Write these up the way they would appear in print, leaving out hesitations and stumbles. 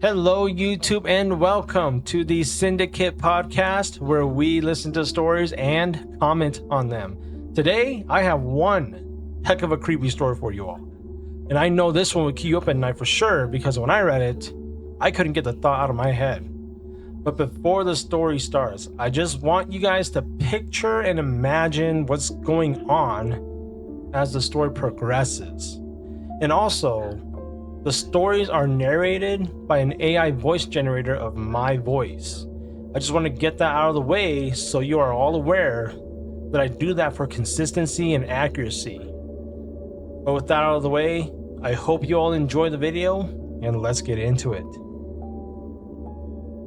Hello, YouTube, and welcome to the Syndicate Podcast, where we listen to stories and comment on them. Today, I have one heck of a creepy story for you all. And I know this one would keep you up at night for sure, because when I read it, I couldn't get the thought out of my head. But before the story starts, I just want you guys to picture and imagine what's going on as the story progresses. And also, the stories are narrated by an AI voice generator of my voice. I just want to get that out of the way so you are all aware that I do that for consistency and accuracy. But with that out of the way, I hope you all enjoy the video, and let's get into it.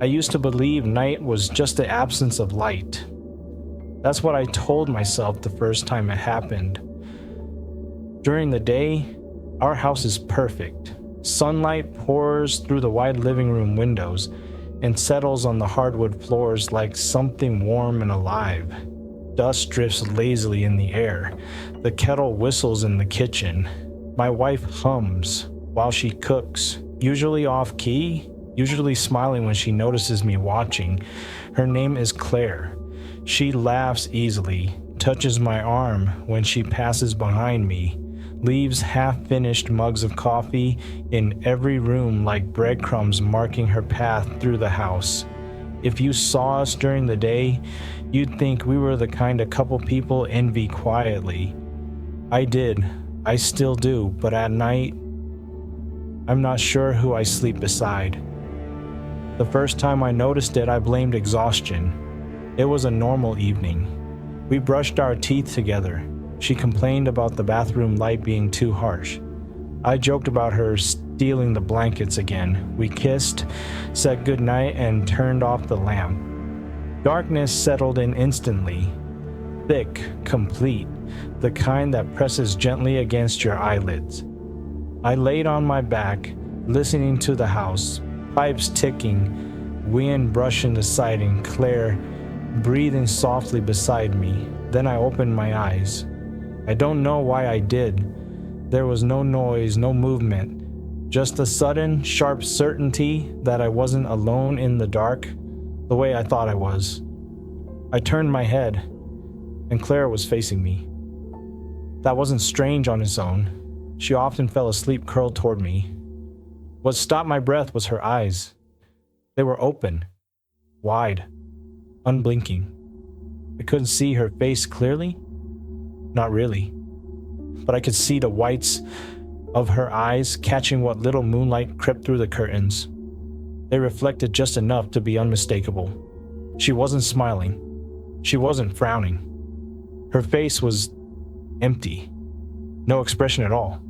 I used to believe night was just the absence of light. That's what I told myself the first time it happened. During the day, our house is perfect. Sunlight pours through the wide living room windows and settles on the hardwood floors like something warm and alive. Dust drifts lazily in the air. The kettle whistles in the kitchen. My wife hums while she cooks, usually off key, usually smiling when she notices me watching. Her name is Claire. She laughs easily, touches my arm when she passes behind me, leaves half-finished mugs of coffee in every room like breadcrumbs marking her path through the house. If you saw us during the day, you'd think we were the kind of couple people envy quietly. I did. I still do, but at night, I'm not sure who I sleep beside. The first time I noticed it, I blamed exhaustion. It was a normal evening. We brushed our teeth together. She complained about the bathroom light being too harsh. I joked about her stealing the blankets again. We kissed, said goodnight, and turned off the lamp. Darkness settled in instantly. Thick, complete, the kind that presses gently against your eyelids. I laid on my back, listening to the house, pipes ticking, wind brushing the siding, Claire breathing softly beside me. Then I opened my eyes. I don't know why I did. There was no noise, no movement, just a sudden, sharp certainty that I wasn't alone in the dark the way I thought I was. I turned my head, and Claire was facing me. That wasn't strange on its own. She often fell asleep curled toward me. What stopped my breath was her eyes. They were open, wide, unblinking. I couldn't see her face clearly. Not really, but I could see the whites of her eyes catching what little moonlight crept through the curtains. They reflected just enough to be unmistakable. She wasn't smiling. She wasn't frowning. Her face was empty. No expression at all.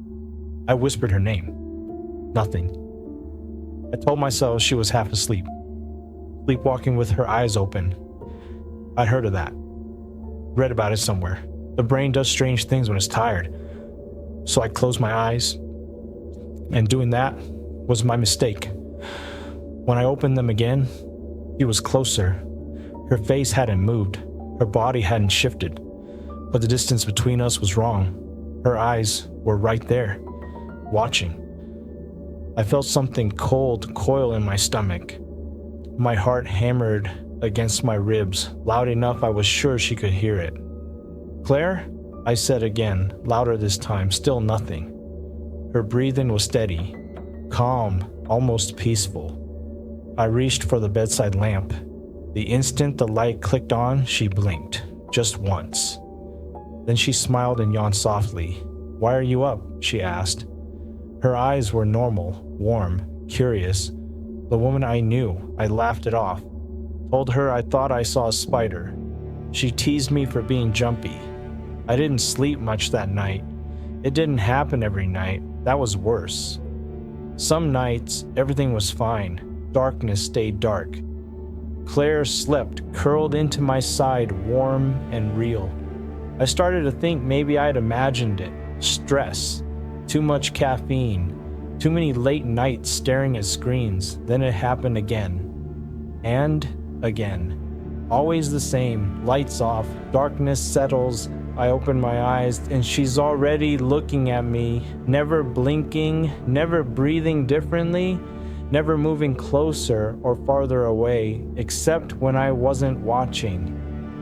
I whispered her name. Nothing. I told myself she was half asleep, sleepwalking with her eyes open. I'd heard of that. Read about it somewhere. The brain does strange things when it's tired. So I closed my eyes, and doing that was my mistake. When I opened them again, she was closer. Her face hadn't moved. Her body hadn't shifted. But the distance between us was wrong. Her eyes were right there, watching. I felt something cold coil in my stomach. My heart hammered against my ribs, loud enough I was sure she could hear it. Claire, I said again, louder this time, still nothing. Her breathing was steady, calm, almost peaceful. I reached for the bedside lamp. The instant the light clicked on, she blinked, just once. Then she smiled and yawned softly. "Why are you up?" she asked. Her eyes were normal, warm, curious. The woman I knew. I laughed it off. Told her I thought I saw a spider. She teased me for being jumpy. I didn't sleep much that night. It didn't happen every night. That was worse. Some nights, everything was fine. Darkness stayed dark. Claire slept, curled into my side, warm and real. I started to think maybe I'd imagined it. Stress, too much caffeine, too many late nights staring at screens. Then it happened again. And again. Always the same. Lights off, darkness settles. I open my eyes and she's already looking at me, never blinking, never breathing differently, never moving closer or farther away, except when I wasn't watching.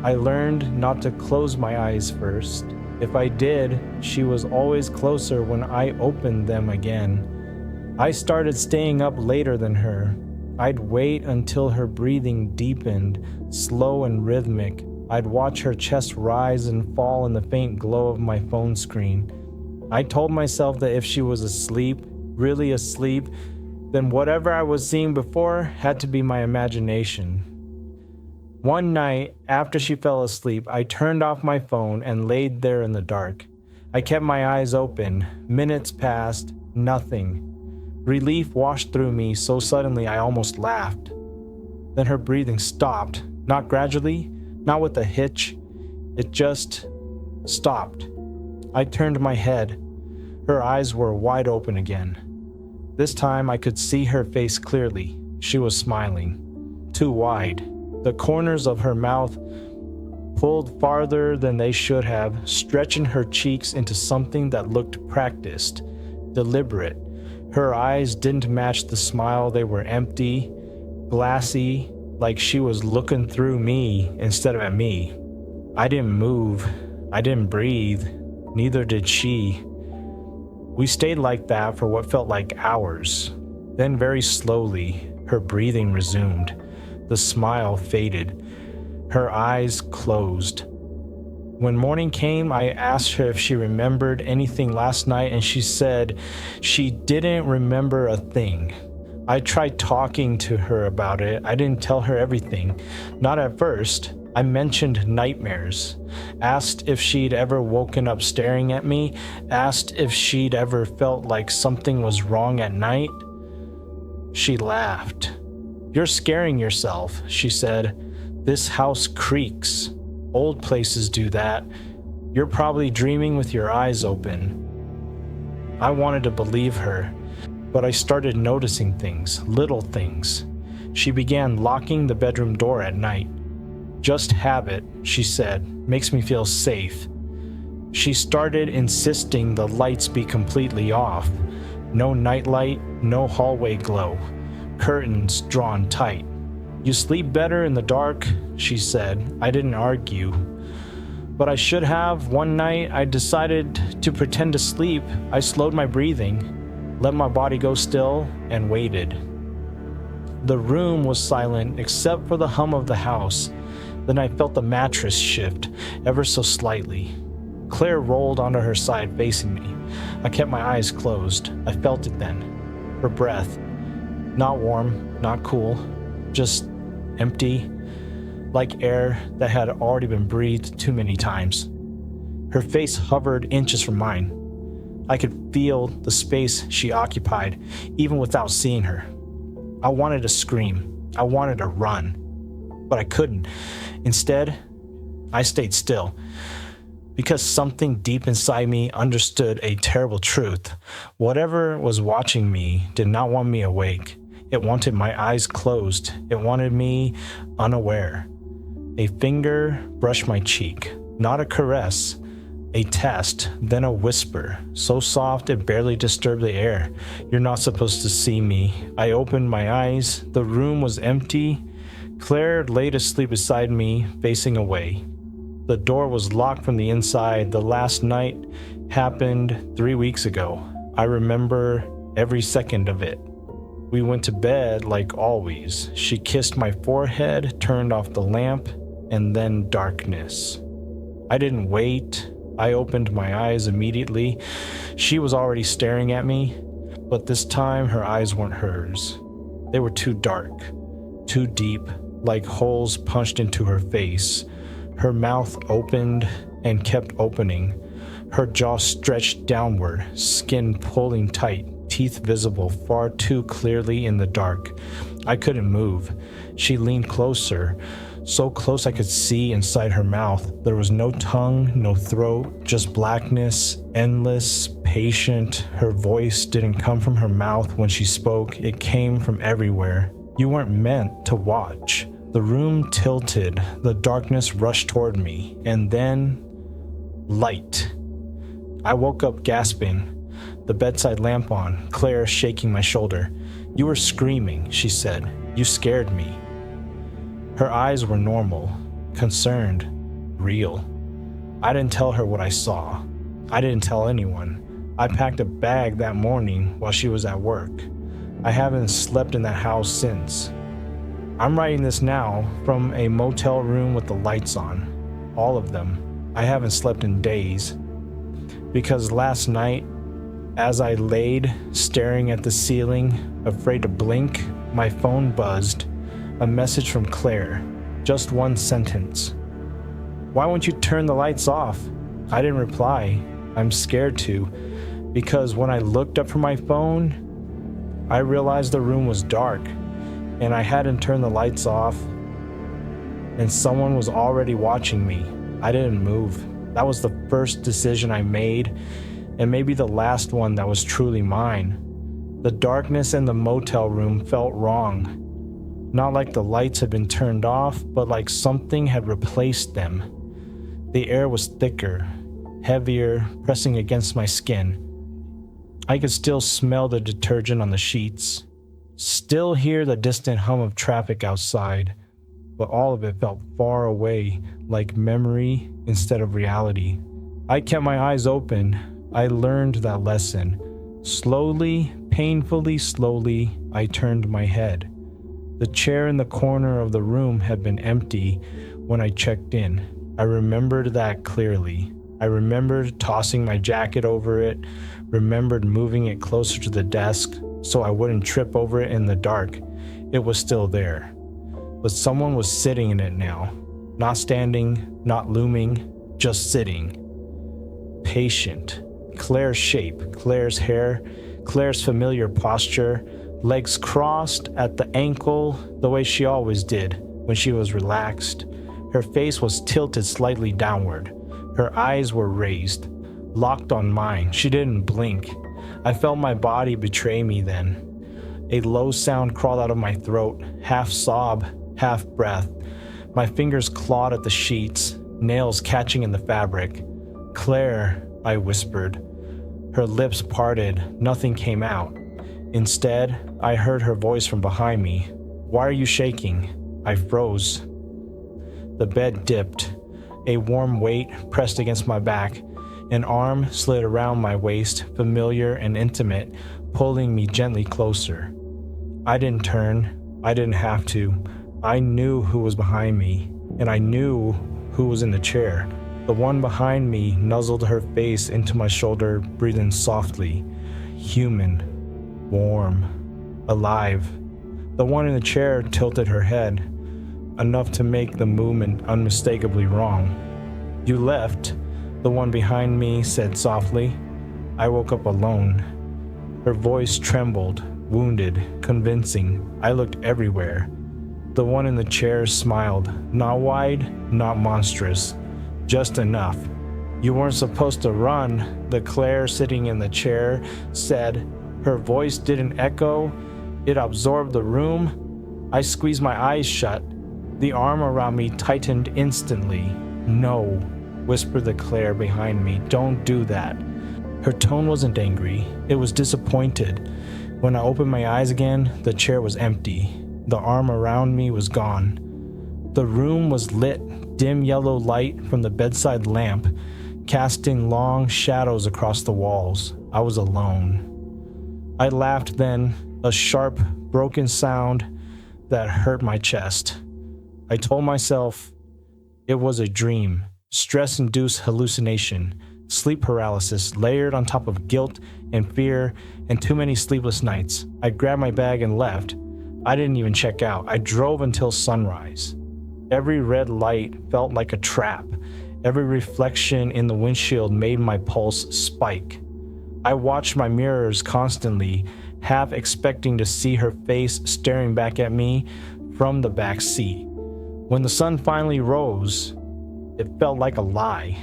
I learned not to close my eyes first. If I did, she was always closer when I opened them again. I started staying up later than her. I'd wait until her breathing deepened, slow and rhythmic. I'd watch her chest rise and fall in the faint glow of my phone screen. I told myself that if she was asleep, really asleep, then whatever I was seeing before had to be my imagination. One night, after she fell asleep, I turned off my phone and laid there in the dark. I kept my eyes open. Minutes passed, nothing. Relief washed through me so suddenly I almost laughed. Then her breathing stopped, not gradually, not with a hitch. It just stopped. I turned my head. Her eyes were wide open again. This time I could see her face clearly. She was smiling. Too wide. The corners of her mouth pulled farther than they should have, stretching her cheeks into something that looked practiced, deliberate. Her eyes didn't match the smile. They were empty, glassy, like she was looking through me instead of at me. I didn't move. I didn't breathe. Neither did she. We stayed like that for what felt like hours. Then very slowly, her breathing resumed. The smile faded. Her eyes closed. When morning came, I asked her if she remembered anything last night, and she said she didn't remember a thing. I tried talking to her about it. I didn't tell her everything. Not at first. I mentioned nightmares. Asked if she'd ever woken up staring at me. Asked if she'd ever felt like something was wrong at night. She laughed. "You're scaring yourself," she said. "This house creaks. Old places do that. You're probably dreaming with your eyes open." I wanted to believe her, but I started noticing things, little things. She began locking the bedroom door at night. "Just habit," she said. "Makes me feel safe." She started insisting the lights be completely off. No nightlight, no hallway glow. Curtains drawn tight. "You sleep better in the dark," she said. I didn't argue, but I should have. One night, I decided to pretend to sleep. I slowed my breathing, let my body go still, and waited. The room was silent except for the hum of the house. Then I felt the mattress shift, ever so slightly. Claire rolled onto her side facing me. I kept my eyes closed. I felt it then. Her breath. Not warm, not cool, just empty, like air that had already been breathed too many times. Her face hovered inches from mine. I could feel the space she occupied, even without seeing her. I wanted to scream. I wanted to run, but I couldn't. Instead, I stayed still, because something deep inside me understood a terrible truth. Whatever was watching me did not want me awake. It wanted my eyes closed. It wanted me unaware. A finger brushed my cheek. Not a caress. A test, then a whisper, so soft it barely disturbed the air. "You're not supposed to see me." I opened my eyes. The room was empty. Claire laid asleep beside me, facing away. The door was locked from the inside. The last night happened 3 weeks ago. I remember every second of it. We went to bed like always. She kissed my forehead, turned off the lamp, and then darkness. I didn't wait. I opened my eyes immediately. She was already staring at me, but this time her eyes weren't hers. They were too dark, too deep, like holes punched into her face. Her mouth opened and kept opening. Her jaw stretched downward, skin pulling tight, teeth visible far too clearly in the dark. I couldn't move. She leaned closer, so close I could see inside her mouth. There was no tongue, no throat, just blackness, endless, patient. Her voice didn't come from her mouth when she spoke. It came from everywhere. "You weren't meant to watch." The room tilted. The darkness rushed toward me. And then, light. I woke up gasping. the bedside lamp on, Claire shaking my shoulder. "You were screaming," she said. "You scared me." Her eyes were normal, concerned, real. I didn't tell her what I saw. I didn't tell anyone. I packed a bag that morning while she was at work. I haven't slept in that house since. I'm writing this now from a motel room with the lights on. All of them. I haven't slept in days. Because last night, as I laid staring at the ceiling, afraid to blink, my phone buzzed. A message from Claire. Just one sentence. "Why won't you turn the lights off?" I didn't reply. I'm scared to, because when I looked up from my phone, I realized the room was dark, and I hadn't turned the lights off, and someone was already watching me. I didn't move. That was the first decision I made, and maybe the last one that was truly mine. The darkness in the motel room felt wrong. Not like the lights had been turned off, but like something had replaced them. The air was thicker, heavier, pressing against my skin. I could still smell the detergent on the sheets, still hear the distant hum of traffic outside, but all of it felt far away, like memory instead of reality. I kept my eyes open. I learned that lesson. Slowly, painfully slowly, I turned my head. The chair in the corner of the room had been empty when I checked in. I remembered that clearly. I remembered tossing my jacket over it, remembered moving it closer to the desk so I wouldn't trip over it in the dark. It was still there. But someone was sitting in it now. Not standing, not looming, just sitting. Patient. Claire's shape, Claire's hair, Claire's familiar posture, legs crossed at the ankle the way she always did when she was relaxed. Her face was tilted slightly downward. Her eyes were raised, locked on mine. She didn't blink. I felt my body betray me then. A low sound crawled out of my throat, half sob, half breath. My fingers clawed at the sheets, nails catching in the fabric. "Claire," I whispered. Her lips parted, nothing came out. Instead, I heard her voice from behind me. "Why are you shaking?" I froze. The bed dipped. A warm weight pressed against my back. An arm slid around my waist, familiar and intimate, pulling me gently closer. I didn't turn. I didn't have to. I knew who was behind me, and I knew who was in the chair. The one behind me nuzzled her face into my shoulder, breathing softly. Human. Warm. Alive. The one in the chair tilted her head, enough to make the movement unmistakably wrong. "You left," the one behind me said softly. I woke up alone. Her voice trembled, wounded, convincing. I looked everywhere. The one in the chair smiled, not wide, not monstrous, just enough. "You weren't supposed to run," the Claire sitting in the chair said. Her voice didn't echo, it absorbed the room. I squeezed my eyes shut. The arm around me tightened instantly. "No," whispered the Claire behind me, "don't do that." Her tone wasn't angry, it was disappointed. When I opened my eyes again, the chair was empty. The arm around me was gone. The room was lit, dim yellow light from the bedside lamp, casting long shadows across the walls. I was alone. I laughed then, a sharp, broken sound that hurt my chest. I told myself it was a dream, stress-induced hallucination, sleep paralysis layered on top of guilt and fear and too many sleepless nights. I grabbed my bag and left. I didn't even check out. I drove until sunrise. Every red light felt like a trap. Every reflection in the windshield made my pulse spike. I watched my mirrors constantly, half expecting to see her face staring back at me from the back seat. When the sun finally rose, it felt like a lie.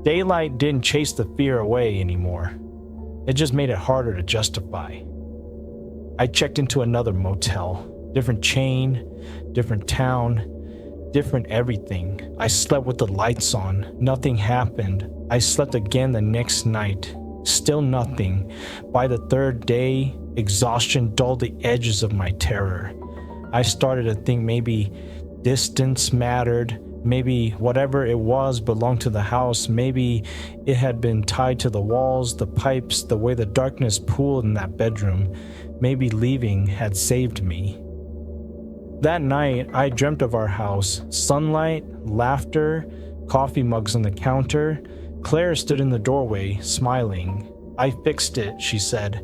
Daylight didn't chase the fear away anymore. It just made it harder to justify. I checked into another motel. Different chain, different town, different everything. I slept with the lights on. Nothing happened. I slept again the next night. Still nothing. By the third day, exhaustion dulled the edges of my terror. I started to think maybe distance mattered. Maybe whatever it was belonged to the house. Maybe it had been tied to the walls, the pipes, the way the darkness pooled in that bedroom. Maybe leaving had saved me. That night, I dreamt of our house. Sunlight, laughter, coffee mugs on the counter. Claire stood in the doorway, smiling. "I fixed it," she said.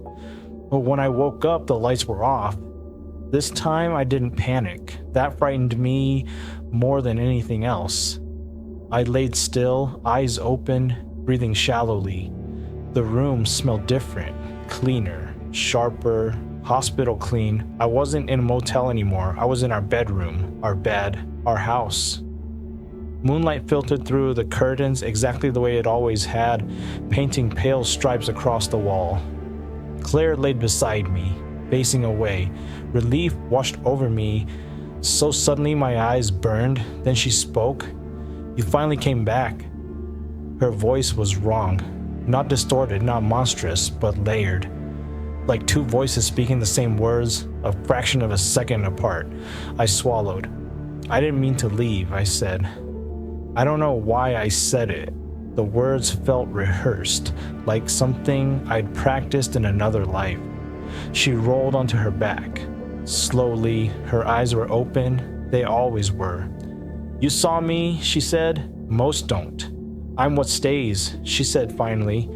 But when I woke up, the lights were off. This time, I didn't panic. That frightened me more than anything else. I laid still, eyes open, breathing shallowly. The room smelled different, cleaner, sharper, hospital clean. I wasn't in a motel anymore. I was in our bedroom, our bed, our house. Moonlight filtered through the curtains exactly the way it always had, painting pale stripes across the wall. Claire laid beside me, facing away. Relief washed over me so suddenly my eyes burned. Then she spoke. "You finally came back." Her voice was wrong. Not distorted, not monstrous, but layered. Like two voices speaking the same words, a fraction of a second apart. I swallowed. "I didn't mean to leave," I said. I don't know why I said it. The words felt rehearsed, like something I'd practiced in another life. She rolled onto her back. Slowly, her eyes were open. They always were. "You saw me," she said. "Most don't. I'm what stays," she said finally.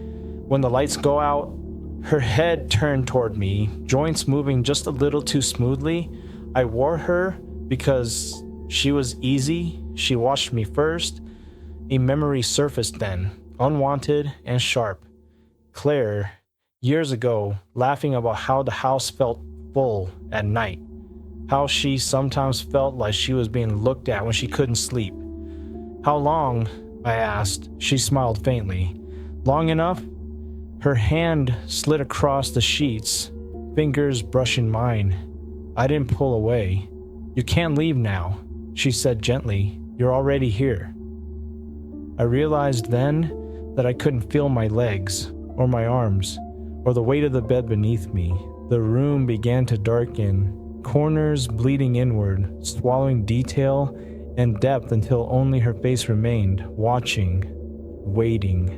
"When the lights go out." Her head turned toward me, joints moving just a little too smoothly. I wore her because she was easy. She watched me first. A memory surfaced then, unwanted and sharp. Claire, years ago, laughing about how the house felt full at night. How she sometimes felt like she was being looked at when she couldn't sleep. "How long?" I asked. She smiled faintly. "Long enough?" Her hand slid across the sheets, fingers brushing mine. I didn't pull away. "You can't leave now," she said gently. "You're already here." I realized then that I couldn't feel my legs, or my arms, or the weight of the bed beneath me. The room began to darken, corners bleeding inward, swallowing detail and depth until only her face remained, watching, waiting.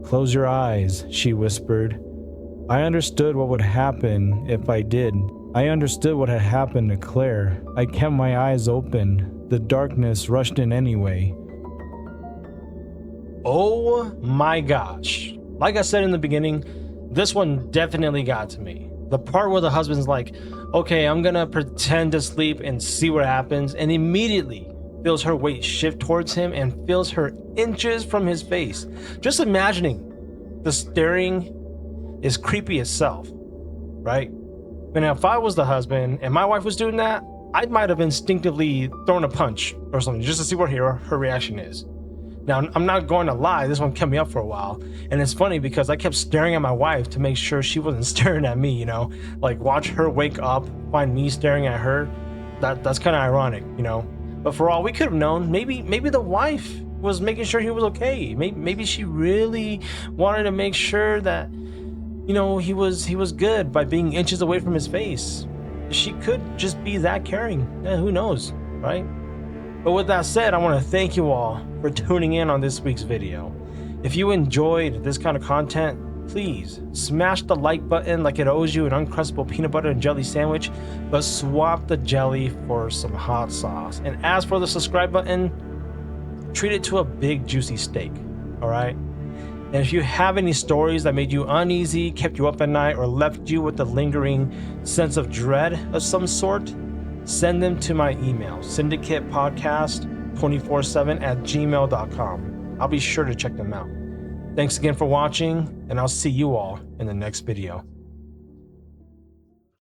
"Close your eyes," she whispered. I understood what would happen if I did. I understood what had happened to Claire. I kept my eyes open. The darkness rushed in anyway. Oh my gosh. Like I said in the beginning, this one definitely got to me. The part where the husband's like, "Okay, I'm gonna pretend to sleep and see what happens," and immediately feels her weight shift towards him and feels her inches from his face. Just imagining the staring is creepy itself, right? But now if I was the husband and my wife was doing that, I might have instinctively thrown a punch or something just to see what her reaction is. Now, I'm not going to lie, this one kept me up for a while. And it's funny because I kept staring at my wife to make sure she wasn't staring at me, like watch her wake up, find me staring at her. That's kind of ironic, But for all we could have known, maybe the wife was making sure he was okay. Maybe she really wanted to make sure that, he was good by being inches away from his face. She could just be that caring. Who knows, right? But with that said, I want to thank you all for tuning in on this week's video. If you enjoyed this kind of content, please smash the like button like it owes you an Uncrustable peanut butter and jelly sandwich, but swap the jelly for some hot sauce. And as for the subscribe button, treat it to a big juicy steak, all right? And if you have any stories that made you uneasy, kept you up at night, or left you with a lingering sense of dread of some sort, send them to my email, syndicatepodcast247@gmail.com. I'll be sure to check them out. Thanks again for watching, and I'll see you all in the next video.